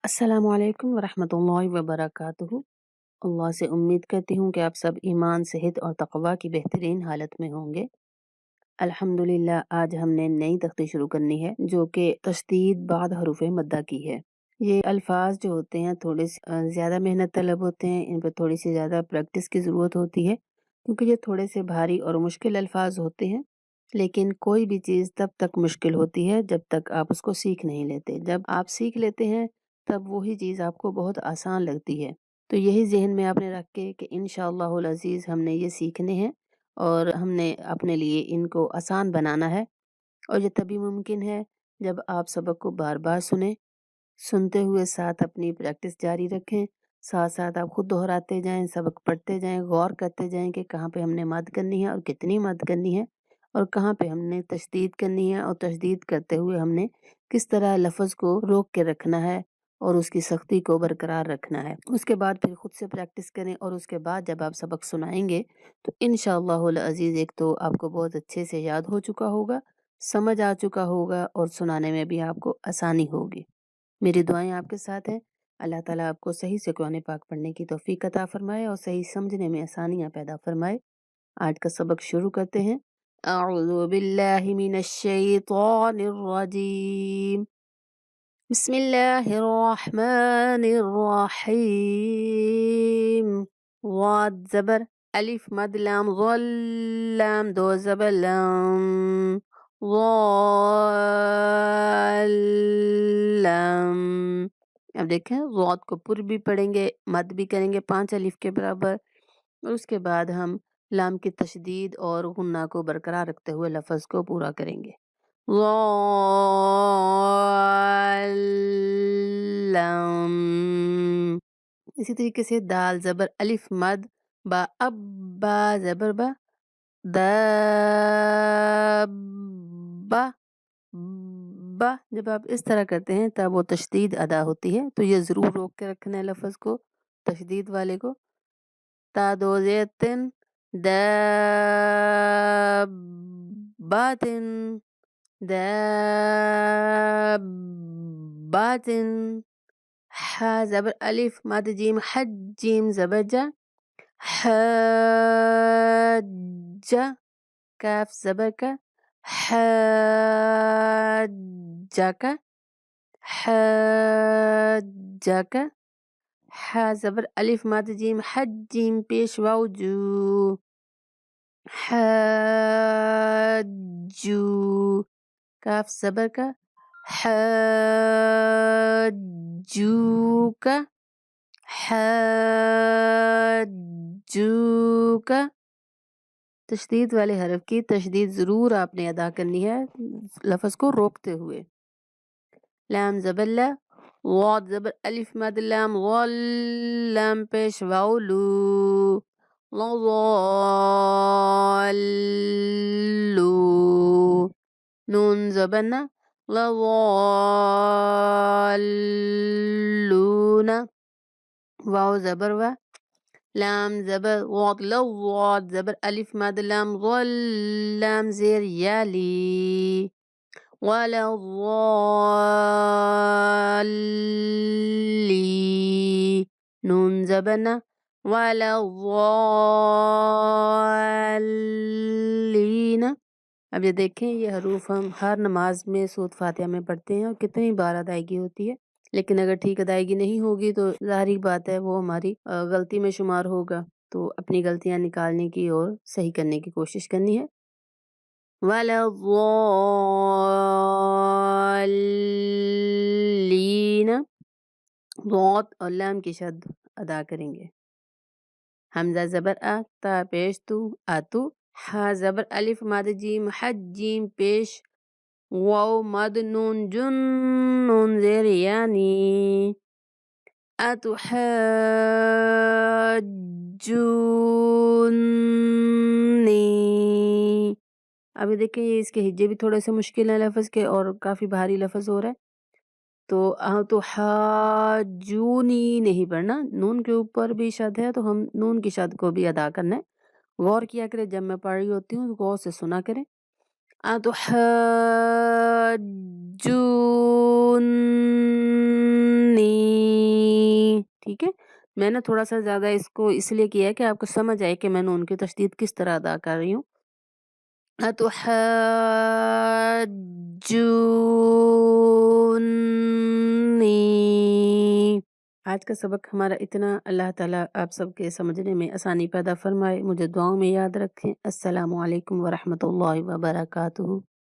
अस्सलामु अलैकुम वरहमतुल्लाहि वबरकातुहू। अल्लाह से उम्मीद करती हूँ कि आप सब ईमान, सेहत और तक़वा की बेहतरीन हालत में होंगे। अल्हम्दुलिल्लाह, आज हमने नई तख्ती शुरू करनी है जो कि तशदीद बाद हरूफ मद्दा की है। ये अल्फाज जो होते हैं थोड़े ज़्यादा मेहनत तलब होते हैं, इन पर थोड़ी सी ज़्यादा प्रैक्टिस की ज़रूरत होती है क्योंकि ये थोड़े से भारी और मुश्किल अल्फाज होते हैं। लेकिन कोई भी चीज़ तब तक मुश्किल होती है जब तक आप उसको सीख नहीं लेते। जब आप सीख लेते हैं तब वही चीज़ आपको बहुत आसान लगती है। तो यही ज़हन में आपने रख के कि इंशाअल्लाहुल अज़ीज़ हमने ये सीखने हैं और हमने अपने लिए इनको आसान बनाना है। और ये तभी मुमकिन है जब आप सबक को बार-बार सुनें, सुनते हुए साथ अपनी प्रैक्टिस जारी रखें। साथ-साथ आप खुद दोहराते जाएँ, सबक पढ़ते जाएँ, गौर करते जाएँ कि कहाँ पे हमने मद करनी है और कितनी मद करनी है और कहाँ पे हमने तशदीद करनी है और तशदीद करते हुए हमने किस तरह लफ़्ज़ को रोक के रखना है और उसकी सख्ती को बरकरार रखना है। उसके बाद फिर खुद से प्रैक्टिस करें और उसके बाद जब आप सबक सुनाएँगे तो इंशाअल्लाहुल अज़ीज़ एक तो आपको बहुत अच्छे से याद हो चुका होगा, समझ आ चुका होगा और सुनाने में भी आपको आसानी होगी। मेरी दुआएं आपके साथ हैं। अल्लाह ताला आपको सही से कुरान पाक पढ़ने की तौफीक अता फरमाए और सही समझने में आसानियां पैदा फरमाए। आज का सबक शुरू करते हैं। अऊज़ु बिल्लाहि मिनश शैतानिर रजीम। बिस्मिल्लाहिर रहमानिर रहीम। वाद ज़बर अलिफ मद लाम ज़ल लाम दो ज़बर लम ज़ालम। अब देखें ज़ाद को पुर भी पढ़ेंगे, मद भी करेंगे 5 अलिफ के बराबर और उसके बाद हम लाम की तशदीद और गुन्ना को बरकरार रखते हुए लफ्ज़ को पूरा करेंगे। ज़ालम। इसी तरीके से दाल ज़बर अलिफ मद बा अब बा ज़बर बा दाब्बा बा। जब आप इस तरह करते हैं तब वो तशदीद अदा होती है, तो ये ज़रूर रोक के रखना है लफ्ज़ को, तशदीद वाले को। ता दो ज़ेतिन दाब्बातिन दाब्बातिन। हा ज़बर अलिफ मद जीम हज जीम ज़बर जा हज्जा। काफ ज़बर का हज्जाका हज्जाका। हा ज़बर अलिफ मद जीम हज जीम पेश वाव जू हज्जू। काफ ज़बर का हज्जूका हज्जूका। तशदीद वाले हरफ की तशदीद ज़रूर आपने अदा करनी है लफ्ज़ को रोकते हुए। लाम ज़बर ला वाद ज़बर अलिफ मद लाम वल लाम पेश वाव लू लज़ालू। नून ज़बर ना लज़ालूना। वाव ज़बर वा लाम ज़बर वाद लवाद ज़बर अलिफ मद लाम ज़ल लाम ज़ेर याली वला ज़ाली। नून ज़बर ना वला ज़ालीना। अब ये देखें ये हरूफ हम हर नमाज में सूरत फातिहा में पढ़ते हैं और कितनी बार अदायगी होती है, लेकिन अगर ठीक अदायगी नहीं होगी तो ज़ाहिर बात है वो हमारी गलती में शुमार होगा। तो अपनी गलतियां निकालने की और सही करने की कोशिश करनी है। वला ज़ालीना। बहुत और लाम की शद अदा करेंगे। हमजा ज़बर आ ता पेश तू आतू। हा ज़बर अलिफ मद जीम हज जीम पेश वाव मद नून जुन नून ज़ेर यानी अतुहज्जुनी। अभी देखिए ये इसके हिज्जे भी थोड़े से मुश्किल है लफ्ज़ के और काफ़ी भारी लफ्ज़ हो रहा है। तो हाजूनी नहीं पढ़ना, नून के ऊपर भी शद है तो हम नून की शद को भी अदा करना है। गौर किया करें जब मैं पढ़ रही होती हूँ तो गौर से सुना करें। अतुहज्जुनी ٹھیک ہے؟ میں نے تھوڑا سا زیادہ اس کو اس لیے کیا ہے کہ آپ کو سمجھ آئے کہ میں نون کی تشدید کس طرح ادا کر رہی ہوں. اتحاجونی. آج کا سبق ہمارا اتنا. اللہ تعالیٰ آپ سب کے سمجھنے میں آسانی پیدا فرمائے. مجھے دعاؤں میں یاد رکھیں. السلام علیکم ورحمۃ اللہ وبرکاتہ.